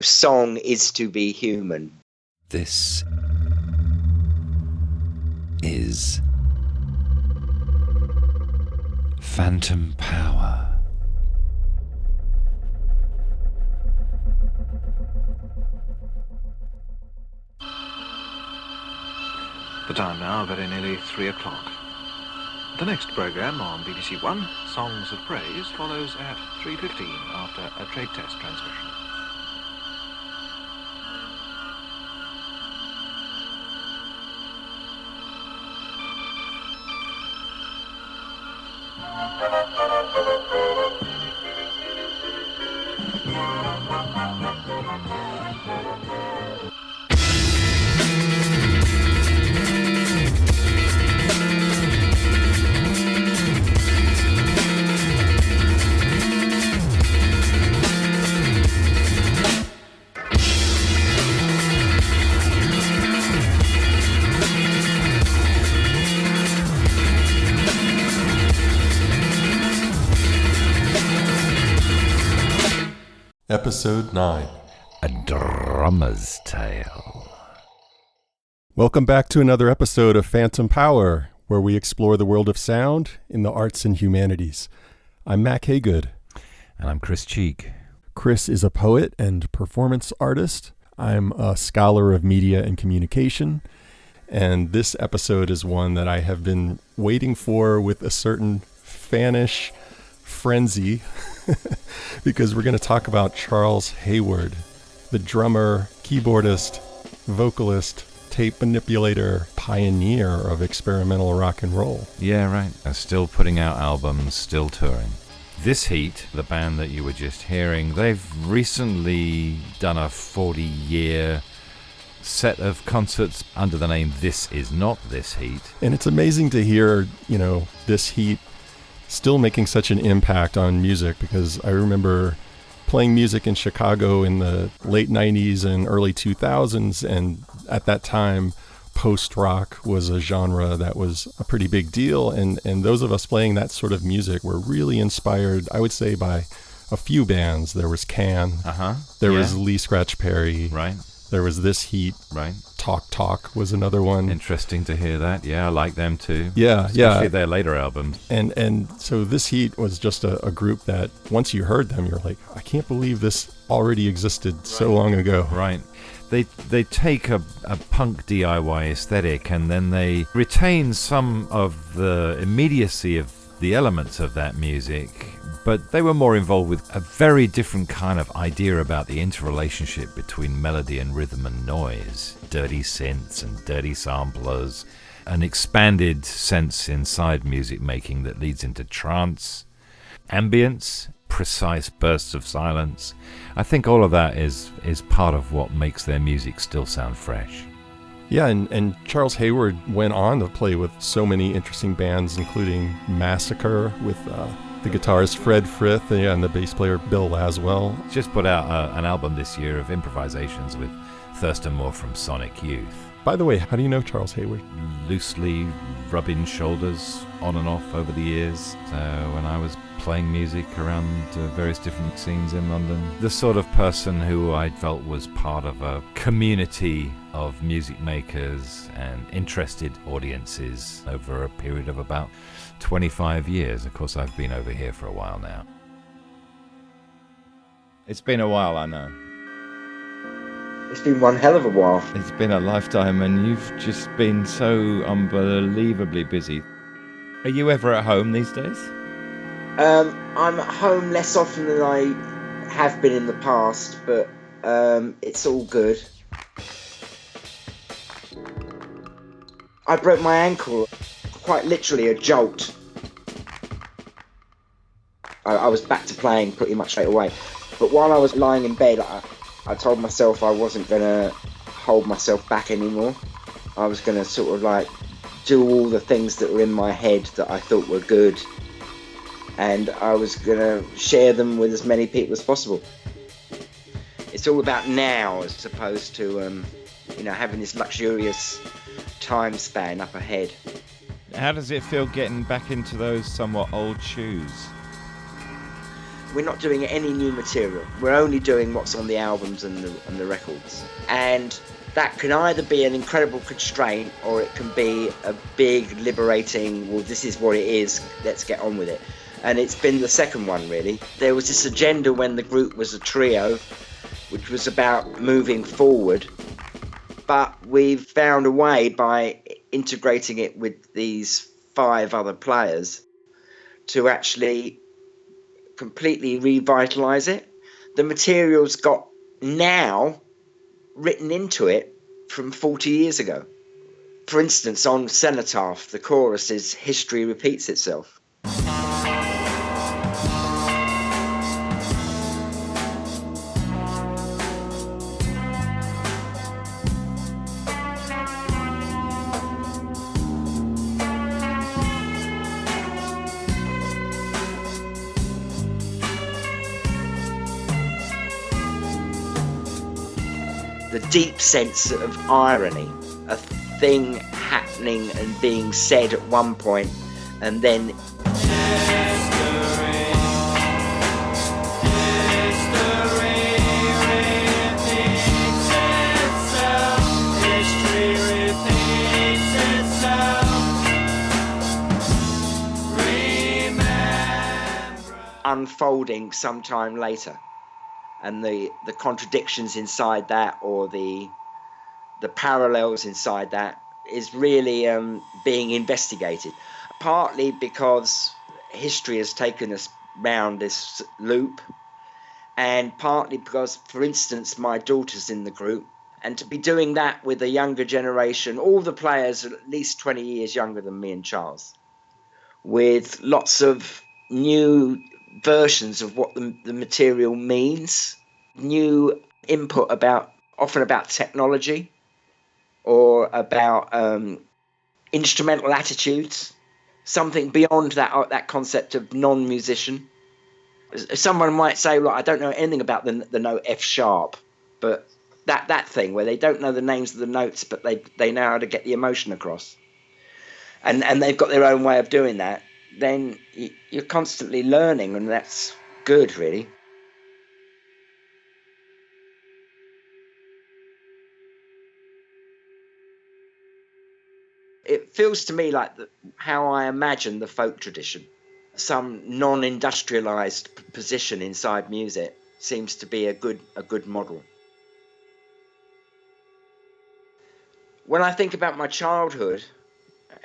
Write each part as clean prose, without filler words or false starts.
Song is to be human. This is Phantom Power. The time now, very nearly 3 o'clock. The next programme on BBC One, Songs of Praise, follows at 3:15 after a trade test transmission. Episode 9. A Drummer's Tale. Welcome back to another episode of Phantom Power, where we explore the world of sound in the arts and humanities. I'm Mac Haygood. And I'm Chris Cheek. Chris is a poet and performance artist. I'm a scholar of media and communication. And this episode is one that I have been waiting for with a certain fanish frenzy because we're going to talk about Charles Hayward, the drummer, keyboardist, vocalist, tape manipulator, pioneer of experimental rock and roll. Yeah, right. Still putting out albums, still touring. This Heat, the band that you were just hearing, they've recently done a 40-year set of concerts under the name This Is Not This Heat. And it's amazing to hear, This Heat still making such an impact on music, because I remember playing music in Chicago in the late 90s and early 2000s, and at that time post-rock was a genre that was a pretty big deal, and those of us playing that sort of music were really inspired, I would say, by a few bands. There was Can, there was Lee Scratch Perry, right? There was This Heat, right? Talk was another one. Interesting to hear that. Yeah, I like them too. Yeah, especially their later albums. And so This Heat was just a group that once you heard them, you're like, I can't believe this already existed so long ago. Right. They take a punk DIY aesthetic, and then they retain some of the immediacy of the elements of that music, but they were more involved with a very different kind of idea about the interrelationship between melody and rhythm and noise, dirty synths and dirty samplers, an expanded sense inside music making that leads into trance, ambience, precise bursts of silence. I think all of that is part of what makes their music still sound fresh. Yeah, and Charles Hayward went on to play with so many interesting bands, including Massacre with the guitarist Fred Frith and the bass player Bill Laswell. Just put out an album this year of improvisations with Thurston Moore from Sonic Youth. By the way, how do you know Charles Hayward? Loosely rubbing shoulders on and off over the years when I was playing music around various different scenes in London. The sort of person who I felt was part of a community of music makers and interested audiences over a period of about 25 years. Of course, I've been over here for a while now. It's been a while, I know. It's been one hell of a while. It's been a lifetime, and you've just been so unbelievably busy. Are you ever at home these days? I'm at home less often than I have been in the past, but it's all good. I broke my ankle, quite literally a jolt. I was back to playing pretty much straight away. But while I was lying in bed, I told myself I wasn't going to hold myself back anymore. I was going to sort of do all the things that were in my head that I thought were good. And I was going to share them with as many people as possible. It's all about now as opposed to, having this luxurious time span up ahead. How does it feel getting back into those somewhat old shoes? We're not doing any new material. We're only doing what's on the albums and the records. And that can either be an incredible constraint, or it can be a big liberating, well, this is what it is, let's get on with it. And it's been the second one, really. There was this agenda when the group was a trio, which was about moving forward. But we've found a way, by integrating it with these 5 other players, to actually completely revitalise it. The material's got now written into it from 40 years ago. For instance, on Cenotaph, the chorus is "History repeats itself." The deep sense of irony, a thing happening and being said at one point, and then unfolding sometime later. And the contradictions inside that, or the parallels inside that, is really being investigated. Partly because history has taken us round this loop, and partly because, for instance, my daughter's in the group, and to be doing that with a younger generation, all the players are at least 20 years younger than me and Charles, with lots of new versions of what the material means, new input often about technology, or about instrumental attitudes, something beyond that concept of non-musician. Someone might say, "Well, I don't know anything about the note F sharp," but that thing where they don't know the names of the notes, but they know how to get the emotion across, and they've got their own way of doing that. Then you're constantly learning, and that's good, really. It feels to me like how I imagine the folk tradition. Some non-industrialized position inside music seems to be a good model. When I think about my childhood,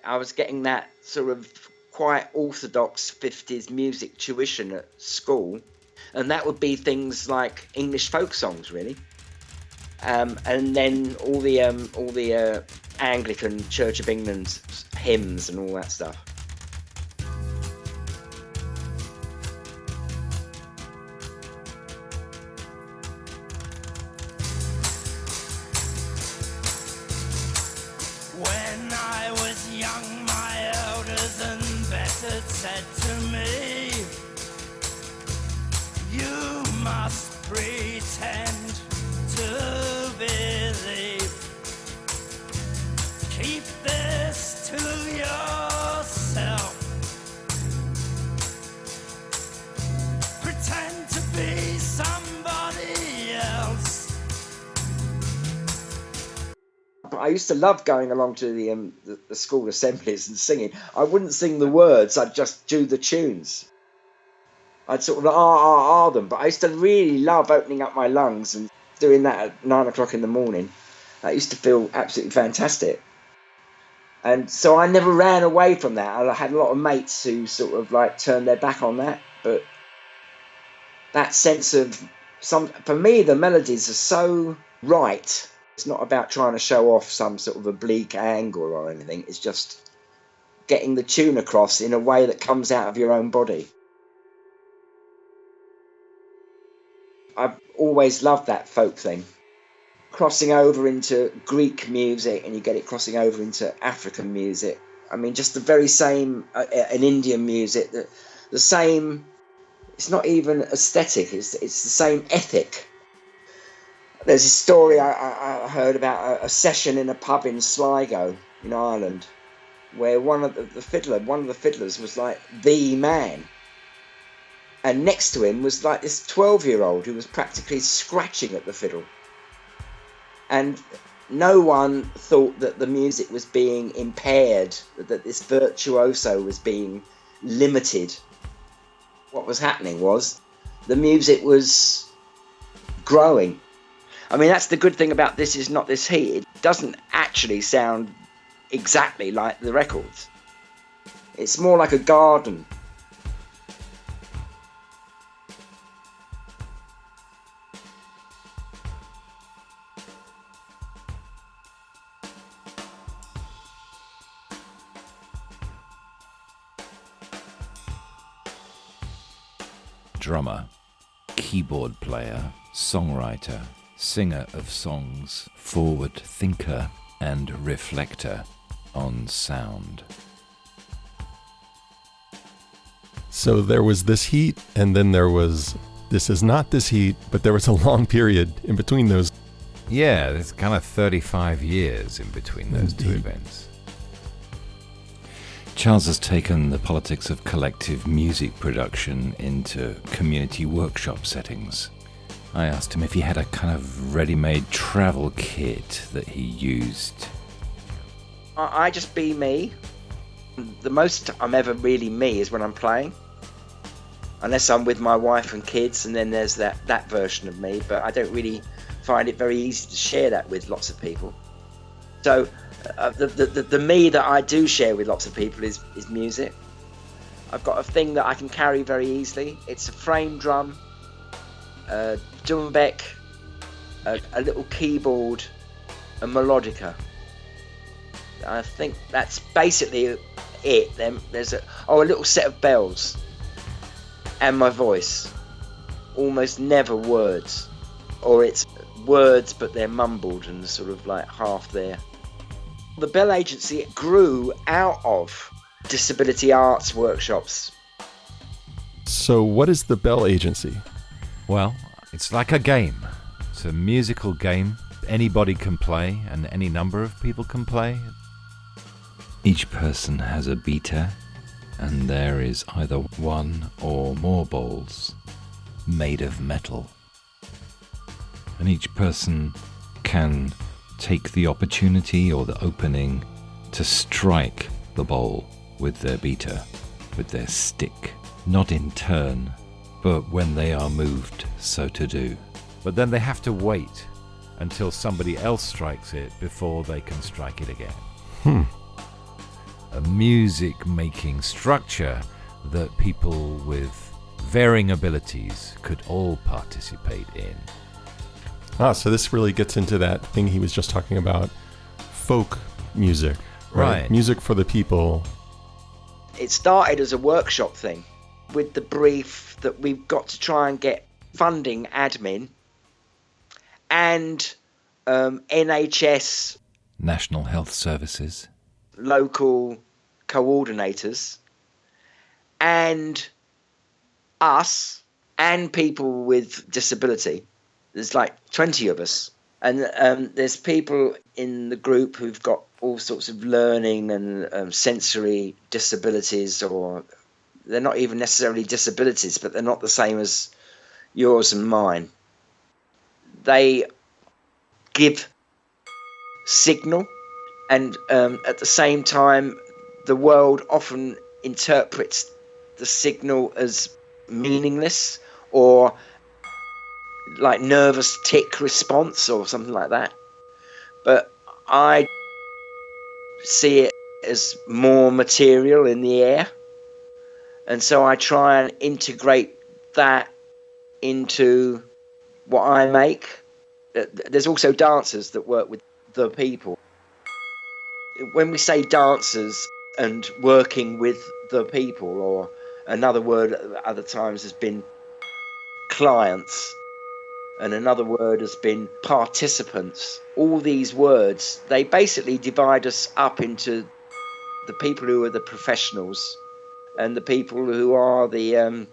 I was getting that sort of quite orthodox 50s music tuition at school, and that would be things like English folk songs, really, and then all the Anglican Church of England hymns and all that stuff. When I was young, my elders and betters said to me, "You must pretend to believe. Keep this to yourself. Pretend to be somebody else." I used to love going along to the school assemblies and singing. I wouldn't sing the words, I'd just do the tunes. I'd sort of them, but I used to really love opening up my lungs and doing that at 9 o'clock in the morning. That used to feel absolutely fantastic. And so I never ran away from that. I had a lot of mates who sort of like turned their back on that, but that sense of for me, the melodies are so right. It's not about trying to show off some sort of oblique angle or anything. It's just getting the tune across in a way that comes out of your own body. I've always loved that folk thing. Crossing over into Greek music, and you get it crossing over into African music. I mean, just the very same, in Indian music, the same, it's not even aesthetic, it's the same ethic. There's a story I heard about a session in a pub in Sligo in Ireland, where one of the fiddlers was like the man. And next to him was like this 12-year-old who was practically scratching at the fiddle. And no one thought that the music was being impaired, that this virtuoso was being limited. What was happening was the music was growing. I mean, that's the good thing about This Is Not This Heat. It doesn't actually sound exactly like the records. It's more like a garden. Drummer, keyboard player, songwriter, singer of songs, forward thinker and reflector on sound. So there was this heat, and then there was This Is Not This Heat, but there was a long period in between those. Yeah, there's kind of 35 years in between those two events. Charles has taken the politics of collective music production into community workshop settings. I asked him if he had a kind of ready-made travel kit that he used. I just be me. The most I'm ever really me is when I'm playing. Unless I'm with my wife and kids, and then there's that version of me, but I don't really find it very easy to share that with lots of people. So the me that I do share with lots of people is music. I've got a thing that I can carry very easily. It's a frame drum, a djembe, a little keyboard, a melodica. I think that's basically it. Then there's a little set of bells, and my voice. Almost never words, or it's words but they're mumbled and sort of like half there. The Bell Agency grew out of disability arts workshops. So what is the Bell Agency? Well, it's like a game. It's a musical game. Anybody can play, and any number of people can play. Each person has a beater, and there is either one or more bowls made of metal. And each person can take the opportunity or the opening to strike the bowl with their beater, with their stick, not in turn, but when they are moved so to do. But then they have to wait until somebody else strikes it before they can strike it again. A music-making structure that people with varying abilities could all participate in. So this really gets into that thing he was just talking about, folk music, right? Music for the people. It started as a workshop thing with the brief that we've got to try and get funding admin and NHS, National Health Services, local coordinators, and us and people with disability. There's like 20 of us, and there's people in the group who've got all sorts of learning and sensory disabilities, or they're not even necessarily disabilities, but they're not the same as yours and mine. They give signal, and at the same time, the world often interprets the signal as meaningless or like nervous tick response or something like that. But I see it as more material in the air, and so I try and integrate that into what I make. There's also dancers that work with the people. When we say dancers and working with the people, or another word at other times has been clients, and another word has been participants. All these words, they basically divide us up into the people who are the professionals and the people who are the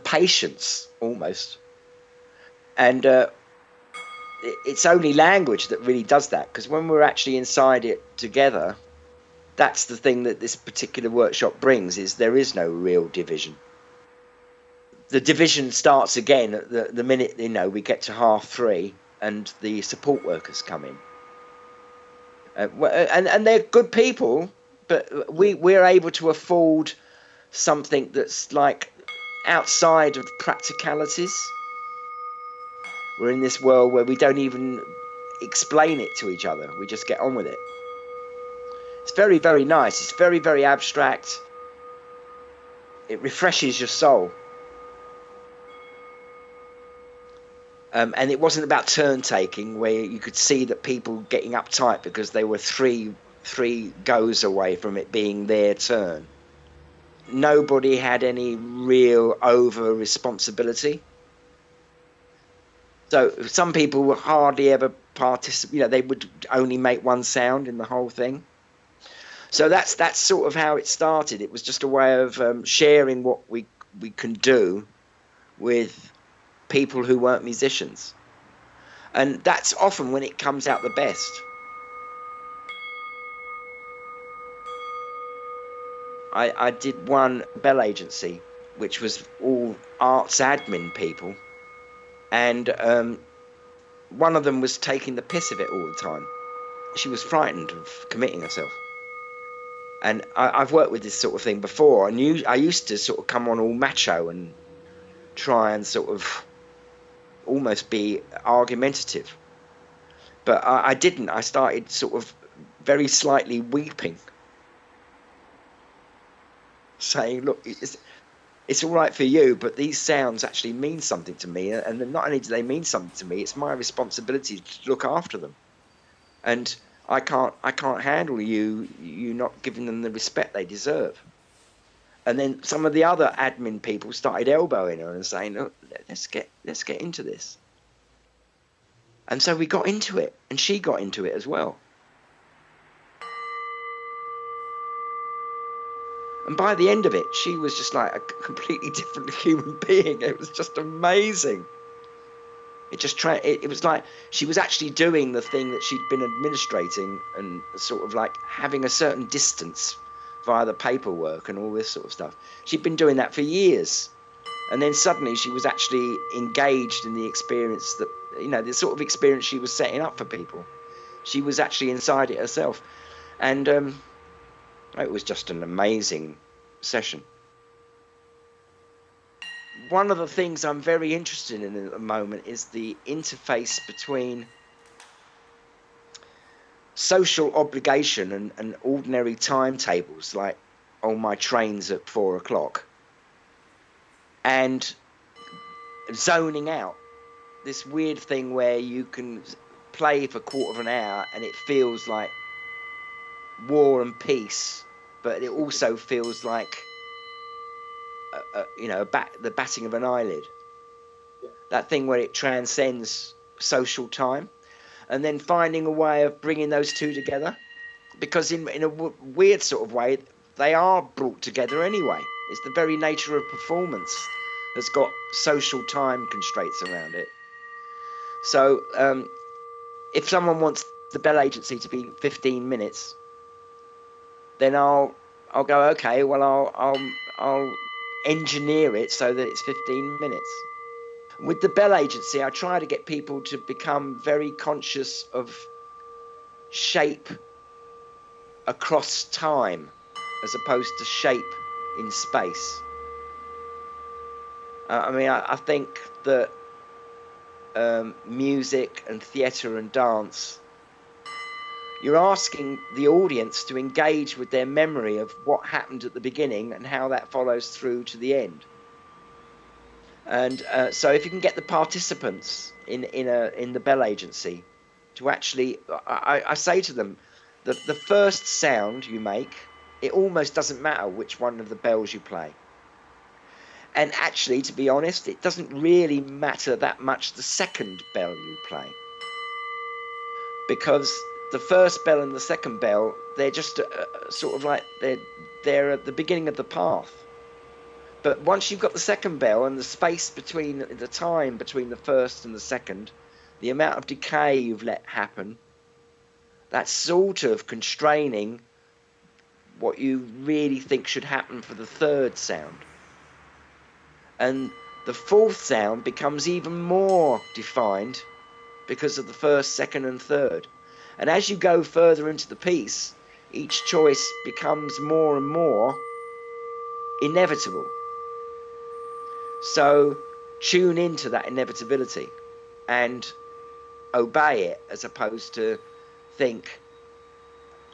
patients, almost. And it's only language that really does that, because when we're actually inside it together, that's the thing that this particular workshop brings, is there is no real division. the division starts again at the minute, you know, we get to 3:30 and the support workers come in. And they're good people, but we're able to afford something that's like outside of practicalities. We're in this world where we don't even explain it to each other. We just get on with it. It's very, very nice. It's very, very abstract. It refreshes your soul. And it wasn't about turn taking, where you could see that people getting uptight because they were three goes away from it being their turn. Nobody had any real over responsibility. So some people would hardly ever participate. You know, they would only make one sound in the whole thing. So that's sort of how it started. It was just a way of sharing what we can do with people who weren't musicians, and that's often when it comes out the best. I did one bell agency which was all arts admin people, and one of them was taking the piss of it all the time. She was frightened of committing herself, and I've worked with this sort of thing before, and I used to sort of come on all macho and try and sort of almost be argumentative, but I didn't. I started sort of very slightly weeping, saying, look, it's all right for you, but these sounds actually mean something to me, and not only do they mean something to me, it's my responsibility to look after them, and I can't handle you not giving them the respect they deserve. And then some of the other admin people started elbowing her and saying, look, let's get into this. And so we got into it, and she got into it as well. And by the end of it, she was just like a completely different human being. It was just amazing. It was like she was actually doing the thing that she'd been administrating, and sort of like having a certain distance via the paperwork and all this sort of stuff. She'd been doing that for years, and then suddenly she was actually engaged in the experience that, you know, the sort of experience she was setting up for people. She was actually inside it herself, and it was just an amazing session. One of the things I'm very interested in at the moment is the interface between social obligation and ordinary timetables, like, oh, my train's at 4 o'clock, and zoning out, this weird thing where you can play for a quarter of an hour and it feels like war and peace, but it also feels like the batting of an eyelid. Yeah. That thing where it transcends social time, and then finding a way of bringing those two together, because in a weird sort of way they are brought together anyway. It's the very nature of performance that's got social time constraints around it. So if someone wants the bell agency to be 15 minutes, then I'll go, okay, well I'll engineer it so that it's 15 minutes. With the bell agency, I try to get people to become very conscious of shape across time as opposed to shape in space. I think that music and theatre and dance, you're asking the audience to engage with their memory of what happened at the beginning and how that follows through to the end. And so if you can get the participants in the bell agency to actually, I say to them, the first sound you make, it almost doesn't matter which one of the bells you play. And actually, to be honest, it doesn't really matter that much the second bell you play, because the first bell and the second bell, they're just sort of like they're at the beginning of the path. But once you've got the second bell and the space between the time between the first and the second, the amount of decay you've let happen, that's sort of constraining what you really think should happen for the third sound. And The fourth sound becomes even more defined because of the first, second and third. And as you go further into the piece, each choice becomes more and more inevitable. So tune into that inevitability and obey it, as opposed to think,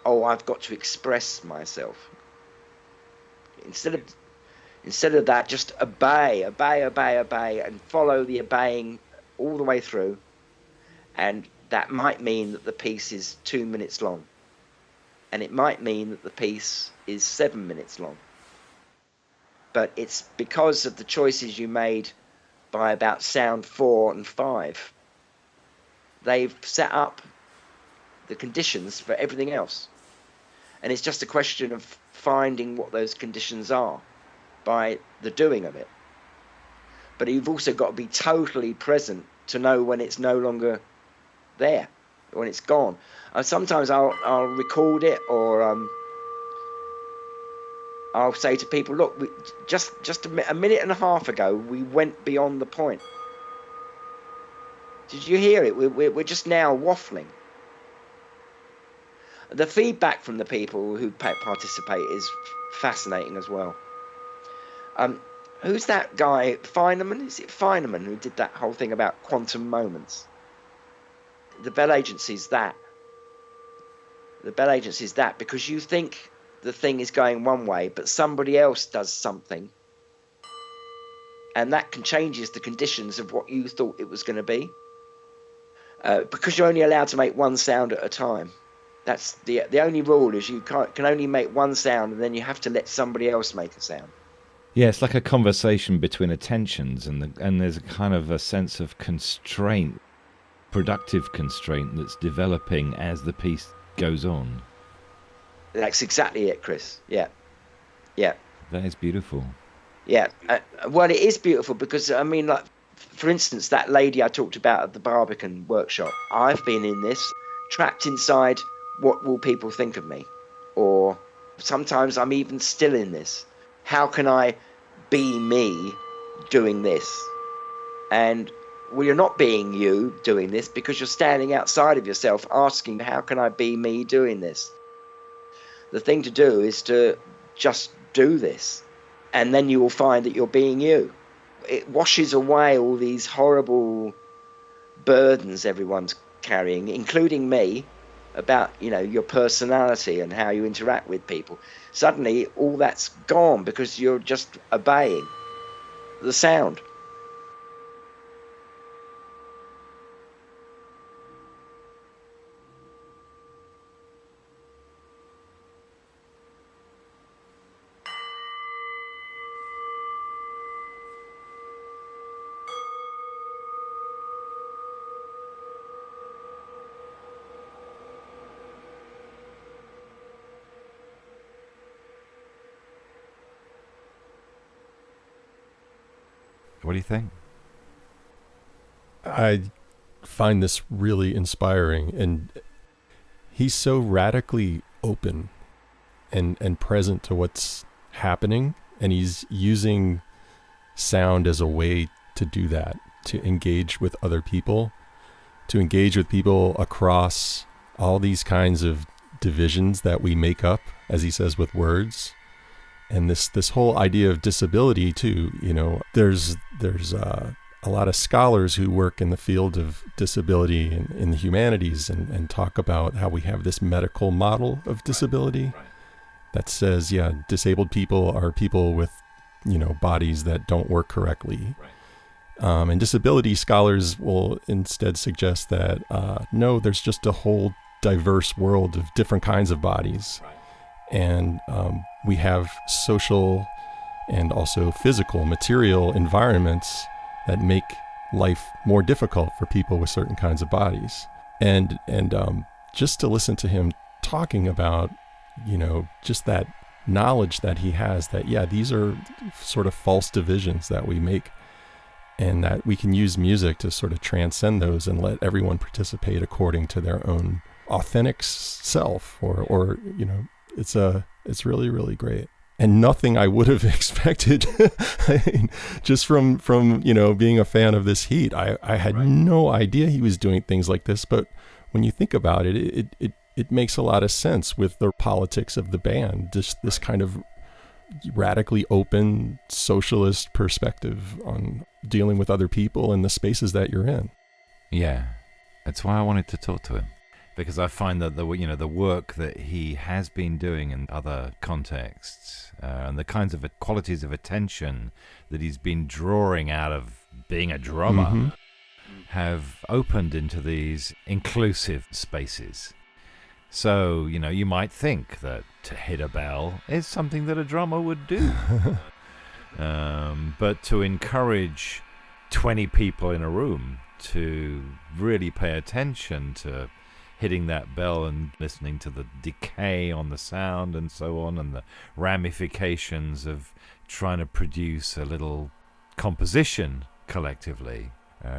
oh, I've got to express myself. Instead of that, just obey, and follow the obeying all the way through. And that might mean that the piece is 2 minutes long. And it might mean that the piece is 7 minutes long. But it's because of the choices you made by about sound 4 and 5. They've set up the conditions for everything else. And it's just a question of finding what those conditions are by the doing of it. But you've also got to be totally present to know when it's no longer there, when it's gone. Sometimes I'll record it, or I'll say to people, look, just a minute and a half ago, we went beyond the point. Did you hear it? We're just now waffling. The feedback from the people who participate is fascinating as well. Who's that guy, Feynman? Is it Feynman who did that whole thing about quantum moments? The Bell Agency's that. The Bell Agency's that because you think the thing is going one way, but somebody else does something, and that can changes the conditions of what you thought it was going to be. Because you're only allowed to make one sound at a time. That's the only rule is you can only make one sound, and then you have to let somebody else make a sound. Yeah, it's like a conversation between attentions, and there's a kind of a sense of constraint, productive constraint that's developing as the piece goes on. That's exactly it, Chris. Yeah. That is beautiful. Yeah. Well, it is beautiful because, I mean, like, for instance, that lady I talked about at the Barbican workshop, I've been in this, trapped inside what will people think of me? Or sometimes I'm even still in this. How can I be me doing this? And well, you're not being you doing this because you're standing outside of yourself asking, how can I be me doing this? The thing to do is to just do this, and then you will find that you're being you. It washes away all these horrible burdens everyone's carrying, including me, about, you know, your personality and how you interact with people. Suddenly all that's gone because you're just obeying the sound. What do you think? I find this really inspiring, and he's so radically open and present to what's happening, and he's using sound as a way to do that, to engage with other people, to engage with people across all these kinds of divisions that we make up, as he says, with words. And this whole idea of disability too, you know, there's a lot of scholars who work in the field of disability and in the humanities and talk about how we have this medical model of disability that says, yeah, disabled people are people with, you know, bodies that don't work correctly. And disability scholars will instead suggest that, no, there's just a whole diverse world of different kinds of bodies. And we have social and also physical, material environments that make life more difficult for people with certain kinds of bodies. And just to listen to him talking about, you know, just that knowledge that he has that, yeah, these are sort of false divisions that we make, and that we can use music to sort of transcend those and let everyone participate according to their own authentic self, or you know, it's really, really great. and nothing I would have expected. I mean, just from being a fan of this Heat, I had no idea he was doing things like this. But when you think about it, it makes a lot of sense with the politics of the band, just this kind of radically open socialist perspective on dealing with other people and the spaces that you're in. Yeah, that's why I wanted to talk to him, because I find that the work that he has been doing in other contexts and the kinds of qualities of attention that he's been drawing out of being a drummer have opened into these inclusive spaces. So, you might think that to hit a bell is something that a drummer would do. But to encourage 20 people in a room to really pay attention to hitting that bell and listening to the decay on the sound and so on, and the ramifications of trying to produce a little composition collectively,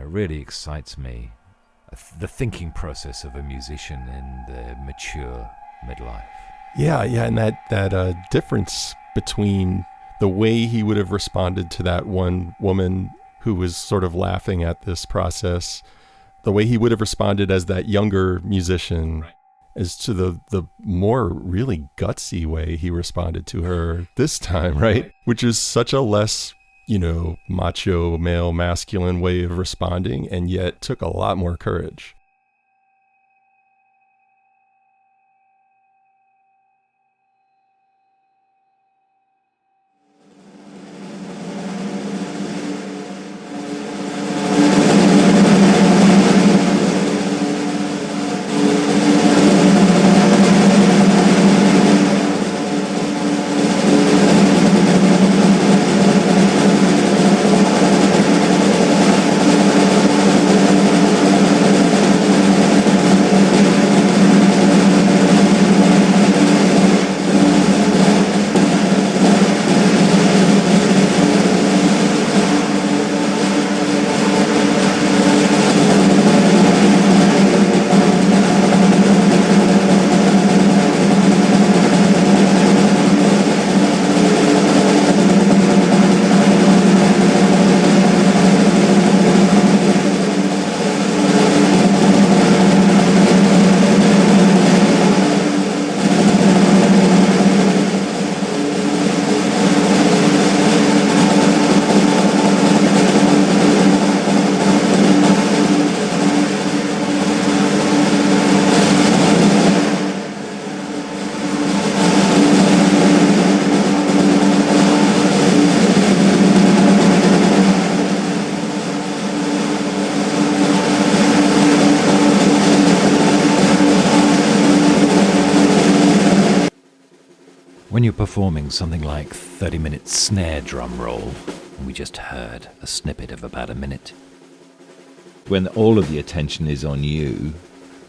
really excites me. The thinking process of a musician in the mature midlife. Yeah, and that difference between the way he would have responded to that one woman who was sort of laughing at this process, the way he would have responded as that younger musician, as to the more really gutsy way he responded to her this time, right? Which is such a less macho, male, masculine way of responding, and yet took a lot more courage. When you're performing something like 30-minute snare drum roll, and we just heard a snippet of about a minute, when all of the attention is on you,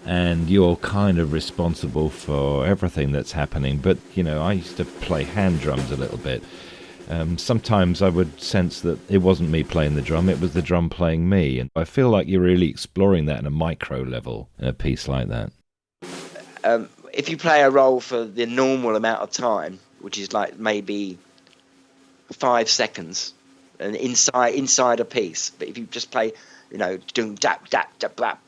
and you're kind of responsible for everything that's happening. But, I used to play hand drums a little bit. Sometimes I would sense that it wasn't me playing the drum, it was the drum playing me. And I feel like you're really exploring that in a micro level in a piece like that. If you play a roll for the normal amount of time, which is like maybe 5 seconds, and inside a piece, but if you just play, doom dap dap dap dap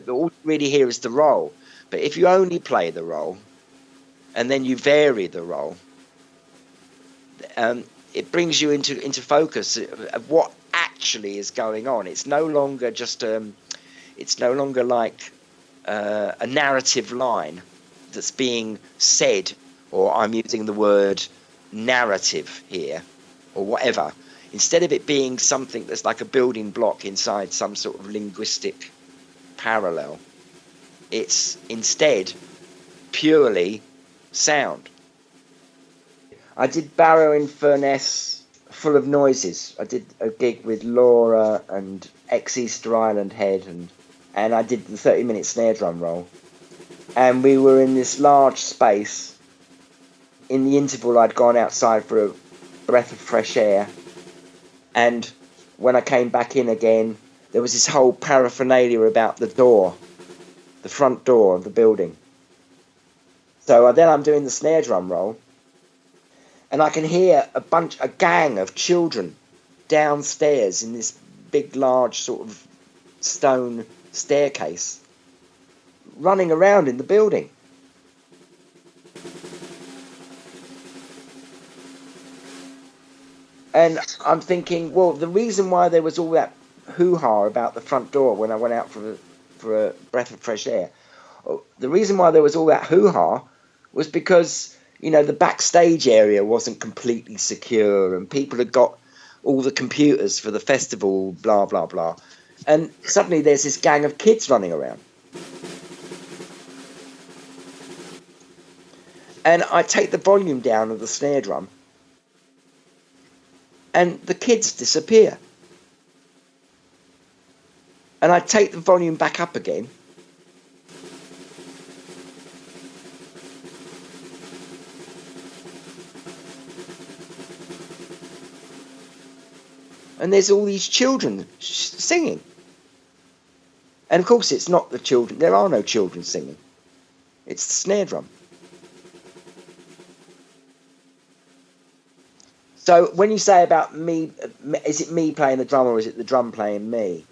all you really hear is the roll. But if you only play the roll, and then you vary the roll, it brings you into focus of what actually is going on. It's no longer just it's no longer like a narrative line that's being said, or I'm using the word narrative here, or whatever. Instead of it being something that's like a building block inside some sort of linguistic parallel, it's instead purely sound. I did Barrow in Furness, Full of Noises. I did a gig with Laura and ex-Easter Island Head, and I did the 30-minute snare drum roll. And we were in this large space. In the interval, I'd gone outside for a breath of fresh air. And when I came back in again, there was this whole paraphernalia about the door, the front door of the building. So then I'm doing the snare drum roll, and I can hear a gang of children downstairs in this big, large sort of stone staircase running around in the building. And I'm thinking, well, the reason why there was all that hoo-ha about the front door when I went out for a breath of fresh air, the reason why there was all that hoo-ha was because, you know, the backstage area wasn't completely secure and people had got all the computers for the festival, blah, blah, blah. And suddenly there's this gang of kids running around. And I take the volume down of the snare drum, and the kids disappear. And I take the volume back up again, and there's all these children singing. And of course it's not the children, there are no children singing. It's the snare drum. So when you say about me, is it me playing the drum or is it the drum playing me?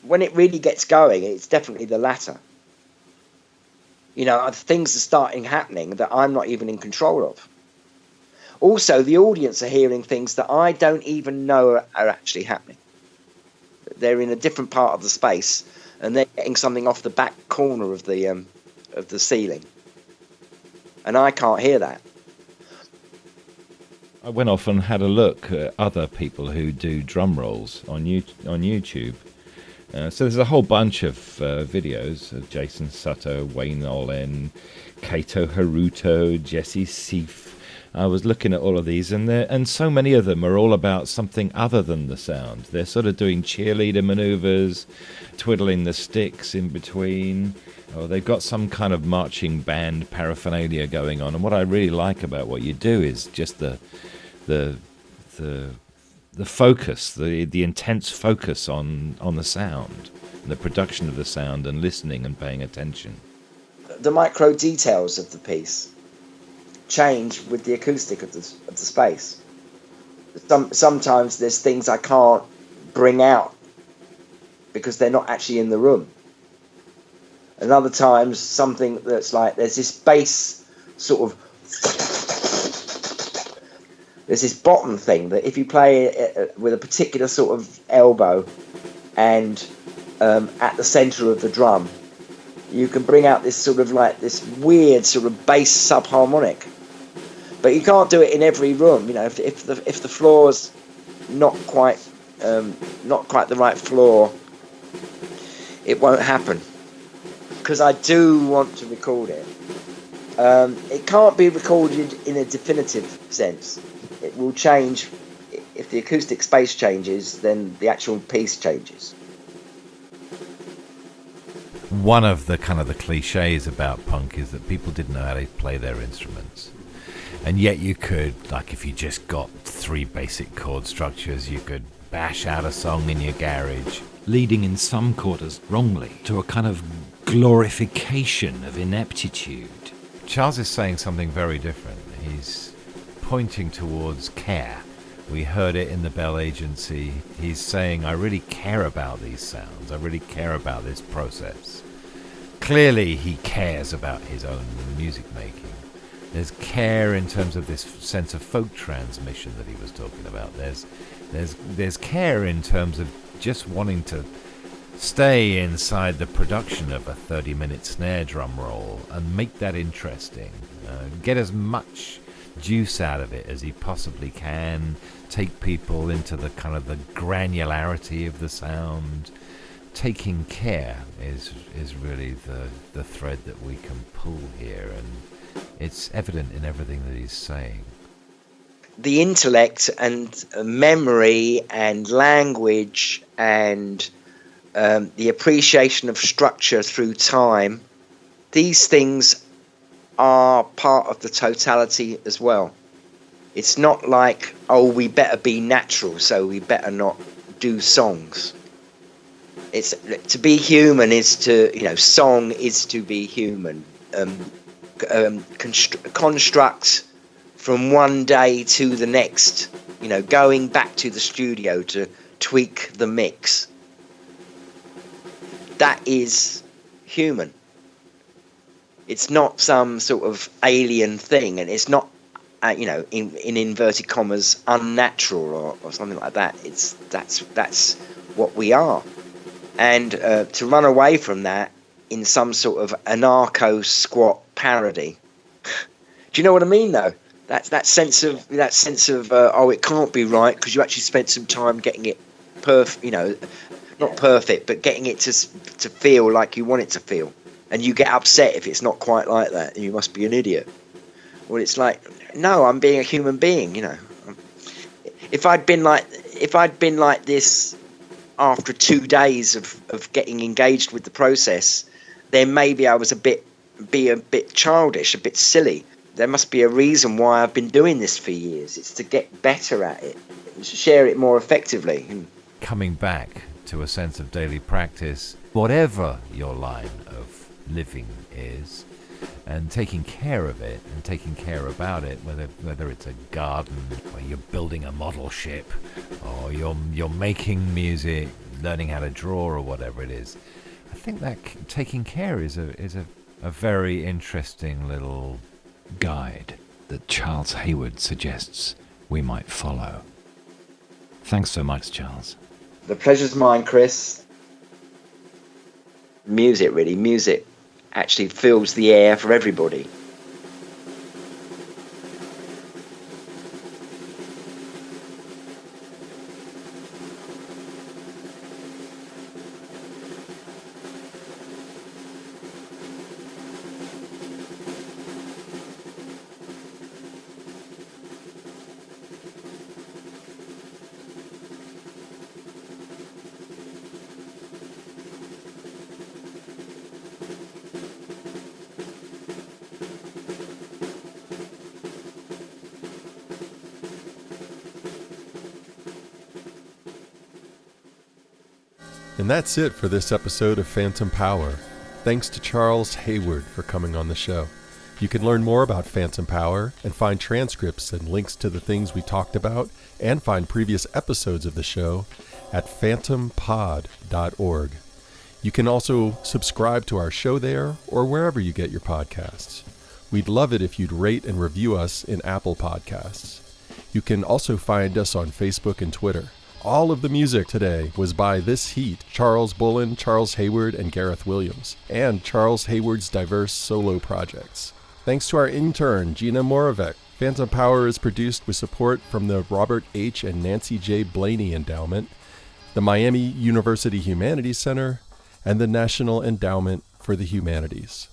When it really gets going, it's definitely the latter. You know, things are happening that I'm not even in control of. Also, the audience are hearing things that I don't even know are actually happening. They're in a different part of the space, and they're getting something off the back corner of the ceiling, and I can't hear that. I went off and had a look at other people who do drum rolls on YouTube. So there's a whole bunch of videos of Jason Sutto, Wayne Olin, Kato Haruto, Jesse Seif. I was looking at all of these, and so many of them are all about something other than the sound. They're sort of doing cheerleader maneuvers, twiddling the sticks in between, or they've got some kind of marching band paraphernalia going on. And what I really like about what you do is just the focus, the intense focus on the sound, the production of the sound, and listening and paying attention. The micro details of the piece change with the acoustic of the space. Sometimes there's things I can't bring out because they're not actually in the room. And other times something that's like, there's this bass sort of, there's this bottom thing that if you play it with a particular sort of elbow and at the center of the drum, you can bring out this sort of like this weird sort of bass subharmonic. But you can't do it in every room. You know, if the floor's not quite the right floor, it won't happen. Because I do want to record it. It can't be recorded in a definitive sense. It will change. If the acoustic space changes, then the actual piece changes. One of the kind of the cliches about punk is that people didn't know how to play their instruments. And yet you could, like if you just got 3 basic chord structures, you could bash out a song in your garage, leading in some quarters wrongly to a kind of glorification of ineptitude. Charles is saying something very different. He's pointing towards care. We heard it in the Bell Agency. He's saying, I really care about these sounds. I really care about this process. Clearly he cares about his own music making. There's care in terms of this sense of folk transmission that he was talking about. There's care in terms of just wanting to stay inside the production of a 30-minute snare drum roll and make that interesting. Get as much juice out of it as he possibly can. Take people into the kind of the granularity of the sound. Taking care is really the thread that we can pull here, and it's evident in everything that he's saying. The intellect and memory and language and the appreciation of structure through time, these things are part of the totality as well. It's not like, oh, we better be natural, so we better not do songs. It's to be human is to, song is to be human. construct from one day to the next, you know, going back to the studio to tweak the mix. That is human. It's not some sort of alien thing, and it's not, you know, in inverted commas, unnatural or something like that. That's what we are. And to run away from that in some sort of anarcho-squat parody. Do you know what I mean, though? That sense of oh, it can't be right because you actually spent some time getting it you know, not perfect, but getting it to feel like you want it to feel, and you get upset if it's not quite like that. You must be an idiot. Well, it's like, no, I'm being a human being, you know. If I'd been like this after 2 days of getting engaged with the process, then maybe I was be a bit childish, a bit silly. There must be a reason why I've been doing this for years. It's to get better at it, share it more effectively. Coming back to a sense of daily practice, whatever your line of living is, and taking care of it and taking care about it, whether it's a garden or you're building a model ship or you're making music, learning how to draw or whatever it is. I think that taking care is a very interesting little guide that Charles Hayward suggests we might follow. Thanks so much, Charles. The pleasure's mine, Chris. Music actually fills the air for everybody. And that's it for this episode of Phantom Power. Thanks to Charles Hayward for coming on the show. You can learn more about Phantom Power and find transcripts and links to the things we talked about and find previous episodes of the show at phantompod.org. You can also subscribe to our show there or wherever you get your podcasts. We'd love it if you'd rate and review us in Apple Podcasts. You can also find us on Facebook and Twitter. All of the music today was by This Heat, Charles Bullen, Charles Hayward, and Gareth Williams, and Charles Hayward's diverse solo projects. Thanks to our intern, Gina Moravec. Phantom Power is produced with support from the Robert H. and Nancy J. Blaney Endowment, the Miami University Humanities Center, and the National Endowment for the Humanities.